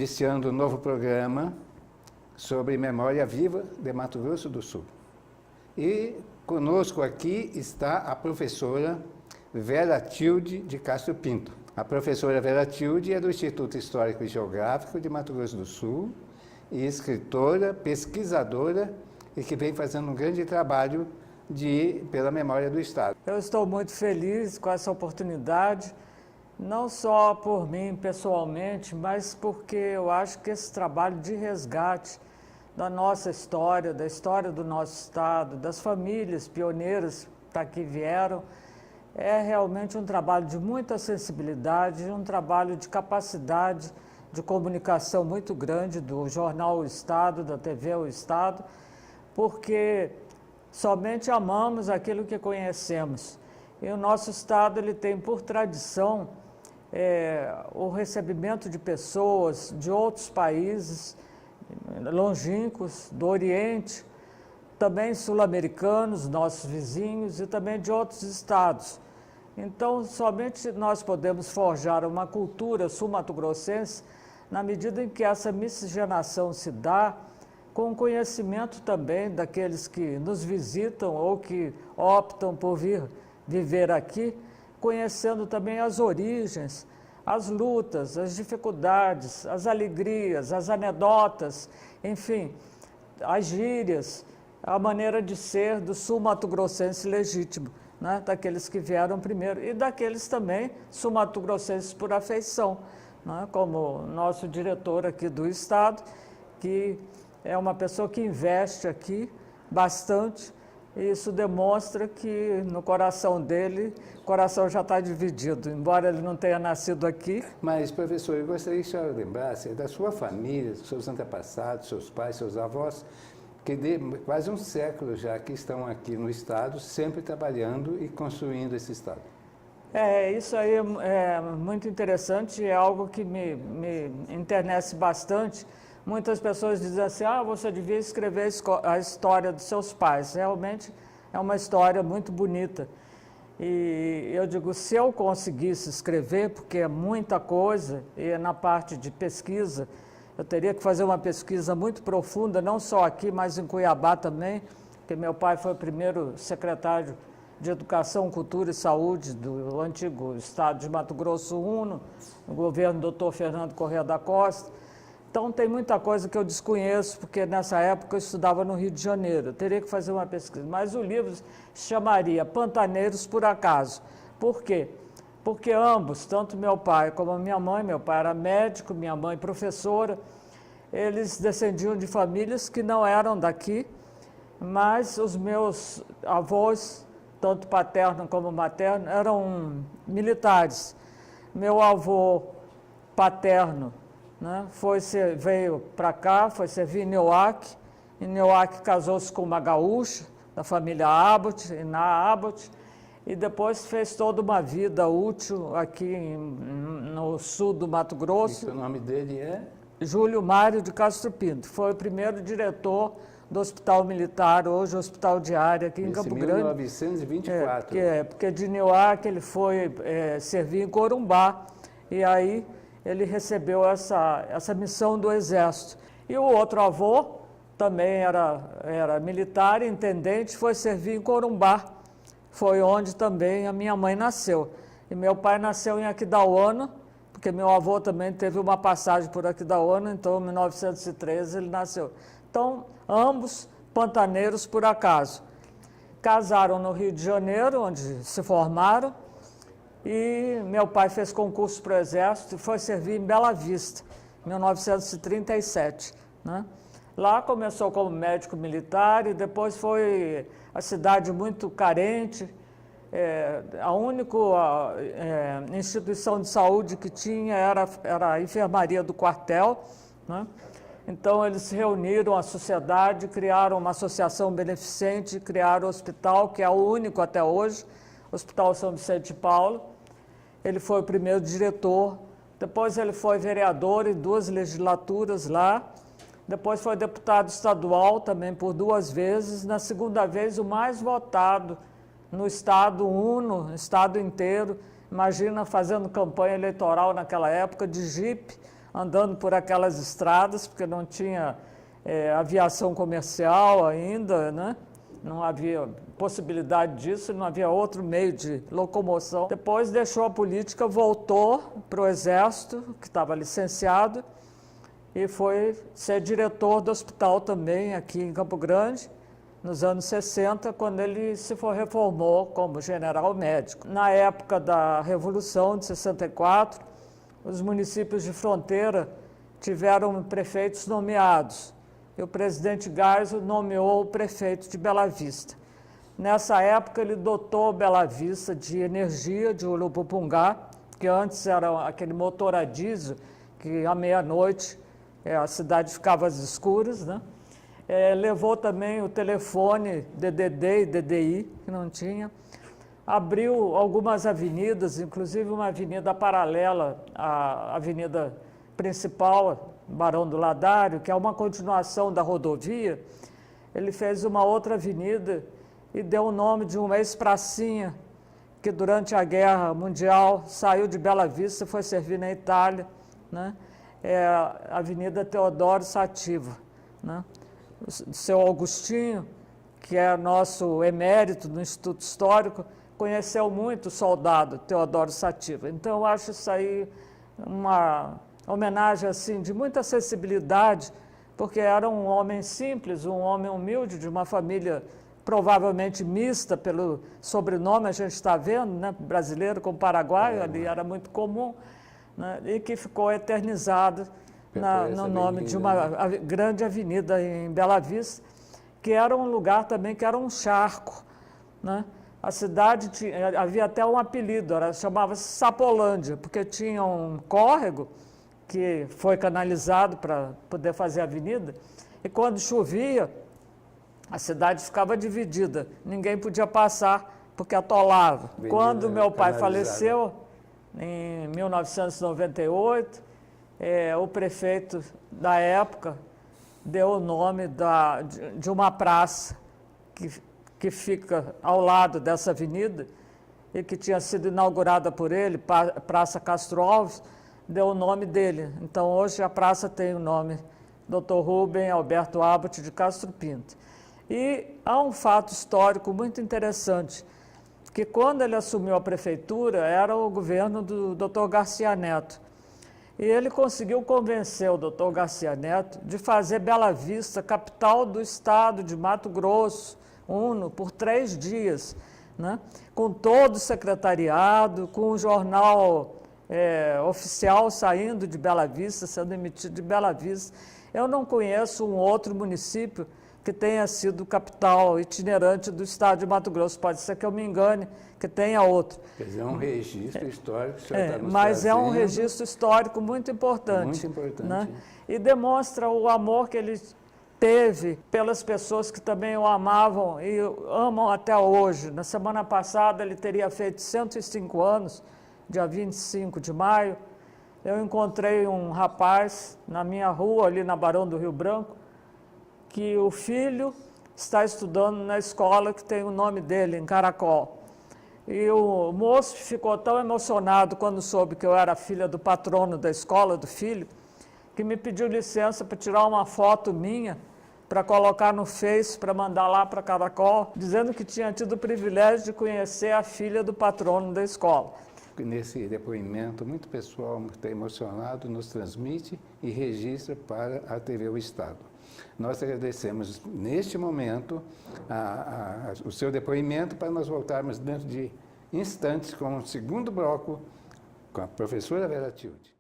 iniciando um novo programa sobre memória viva de Mato Grosso do Sul. E conosco aqui está a professora Vera Tilde de Castro Pinto. A professora Vera Tilde é do Instituto Histórico e Geográfico de Mato Grosso do Sul e escritora, pesquisadora e que vem fazendo um grande trabalho pela memória do Estado. Eu estou muito feliz com essa oportunidade, não só por mim pessoalmente, mas porque eu acho que esse trabalho de resgate da nossa história, da história do nosso Estado, das famílias pioneiras para que vieram, é realmente um trabalho de muita sensibilidade, um trabalho de capacidade de comunicação muito grande do jornal O Estado, da TV O Estado, porque somente amamos aquilo que conhecemos. E o nosso Estado ele tem por tradição o recebimento de pessoas de outros países longínquos, do Oriente, também sul-americanos, nossos vizinhos, e também de outros estados. Então, somente nós podemos forjar uma cultura sul-mato-grossense na medida em que essa miscigenação se dá com conhecimento também daqueles que nos visitam ou que optam por vir viver aqui, conhecendo também as origens, as lutas, as dificuldades, as alegrias, as anedotas, enfim, as gírias, a maneira de ser do sul-mato-grossense legítimo, né? Daqueles que vieram primeiro e daqueles também sul-mato-grossenses por afeição, né? Como o nosso diretor aqui do Estado, que é uma pessoa que investe aqui bastante, e isso demonstra que no coração dele, o coração já está dividido, embora ele não tenha nascido aqui. Mas, professor, eu gostaria que a senhora lembrasse da sua família, dos seus antepassados, seus pais, seus avós, que de quase um século já que estão aqui no Estado, sempre trabalhando e construindo esse Estado. Isso aí é muito interessante, é algo que me enternece bastante. Muitas pessoas dizem assim, você devia escrever a história dos seus pais. Realmente é uma história muito bonita. E eu digo, se eu conseguisse escrever, porque é muita coisa, e na parte de pesquisa, eu teria que fazer uma pesquisa muito profunda, não só aqui, mas em Cuiabá também, porque meu pai foi o primeiro secretário de Educação, Cultura e Saúde do antigo Estado de Mato Grosso I, no governo do Dr. Fernando Corrêa da Costa. Então, tem muita coisa que eu desconheço, porque nessa época eu estudava no Rio de Janeiro, eu teria que fazer uma pesquisa. Mas o livro se chamaria Pantaneiros por Acaso. Por quê? Porque ambos, tanto meu pai como minha mãe, meu pai era médico, minha mãe professora, eles descendiam de famílias que não eram daqui, mas os meus avós, tanto paterno como materno, eram militares. Meu avô paterno, né, veio para cá, foi servir em Nioaque. Em Nioaque casou-se com uma gaúcha, da família Abbott, Iná Abbott, e depois fez toda uma vida útil aqui no sul do Mato Grosso. E o nome dele é? Júlio Mário de Castro Pinto. Foi o primeiro diretor do Hospital Militar, hoje Hospital Diário, aqui em Campo Grande. Em 1924. Porque de Nioaque ele foi servir em Corumbá, e aí ele recebeu essa missão do Exército. E o outro avô também era militar, intendente, foi servir em Corumbá. Foi onde também a minha mãe nasceu. E meu pai nasceu em Aquidauana, porque meu avô também teve uma passagem por Aquidauana, então em 1913 ele nasceu. Então, ambos pantaneiros por acaso. Casaram no Rio de Janeiro, onde se formaram, e meu pai fez concurso para o Exército e foi servir em Bela Vista, em 1937. Né? Lá começou como médico militar e depois foi a cidade muito carente, a única instituição de saúde que tinha era a enfermaria do quartel. Né? Então eles se reuniram a sociedade, criaram uma associação beneficente, criaram o hospital, que é o único até hoje, Hospital São Vicente de Paulo. Ele foi o primeiro diretor, depois ele foi vereador em 2 legislaturas lá, depois foi deputado estadual também por 2 vezes, na segunda vez o mais votado no estado uno, no estado inteiro. Imagina fazendo campanha eleitoral naquela época de jipe, andando por aquelas estradas, porque não tinha aviação comercial ainda, né? Não havia possibilidade disso, não havia outro meio de locomoção. Depois deixou a política, voltou para o Exército, que estava licenciado, e foi ser diretor do hospital também aqui em Campo Grande, nos anos 60, quando ele se reformou como general médico. Na época da Revolução de 64, os municípios de fronteira tiveram prefeitos nomeados, e o presidente Geisel nomeou o prefeito de Bela Vista. Nessa época, ele dotou Bela Vista de energia de Urupupungá, que antes era aquele motor a diesel, que à meia-noite a cidade ficava às escuras, né? Levou também o telefone DDD e DDI, que não tinha. Abriu algumas avenidas, inclusive uma avenida paralela à avenida principal, Barão do Ladário, que é uma continuação da rodovia. Ele fez uma outra avenida e deu o nome de uma ex-pracinha que durante a Guerra Mundial saiu de Bela Vista e foi servir na Itália, né? É a Avenida Teodoro Sativa, né? O seu Augustinho, que é nosso emérito no Instituto Histórico, conheceu muito o soldado Teodoro Sativa. Então, eu acho isso aí uma homenagem assim, de muita sensibilidade, porque era um homem simples, um homem humilde, de uma família provavelmente mista, pelo sobrenome a gente está vendo, né? Brasileiro com paraguaio, ali era muito comum, né? E que ficou eternizado no nome de uma grande avenida em Bela Vista, que era um lugar também que era um charco, né? A cidade havia até um apelido, chamava-se Sapolândia, porque tinha um córrego que foi canalizado para poder fazer a avenida, e quando chovia, a cidade ficava dividida, ninguém podia passar porque atolava. Quando meu pai faleceu, em 1998, o prefeito da época deu o nome de uma praça que fica ao lado dessa avenida e que tinha sido inaugurada por ele, Praça Castro Alves, deu o nome dele. Então, hoje a praça tem o nome Dr. Rubem Alberto Abbott de Castro Pinto. E há um fato histórico muito interessante, que quando ele assumiu a prefeitura, era o governo do Dr. Garcia Neto. E ele conseguiu convencer o Dr. Garcia Neto de fazer Bela Vista, capital do estado de Mato Grosso, Uno, por 3 dias, né? Com todo o secretariado, com o jornal oficial saindo de Bela Vista, sendo emitido de Bela Vista. Eu não conheço um outro município que tenha sido capital itinerante do estado de Mato Grosso. Pode ser que eu me engane, que tenha outro. Quer dizer, é um registro histórico que o senhor está nos mas trazendo. É um registro histórico muito importante. Muito importante. Né? E demonstra o amor que ele teve pelas pessoas que também o amavam e amam até hoje. Na semana passada ele teria feito 105 anos, dia 25 de maio. Eu encontrei um rapaz na minha rua, ali na Barão do Rio Branco, que o filho está estudando na escola que tem o nome dele, em Caracol. E o moço ficou tão emocionado quando soube que eu era filha do patrono da escola, do filho, que me pediu licença para tirar uma foto minha, para colocar no Face, para mandar lá para Caracol, dizendo que tinha tido o privilégio de conhecer a filha do patrono da escola. Nesse depoimento muito pessoal, muito emocionado, nos transmite e registra para a TV O Estado. Nós agradecemos, neste momento, o seu depoimento, para nós voltarmos dentro de instantes com o segundo bloco com a professora Vera Tilde.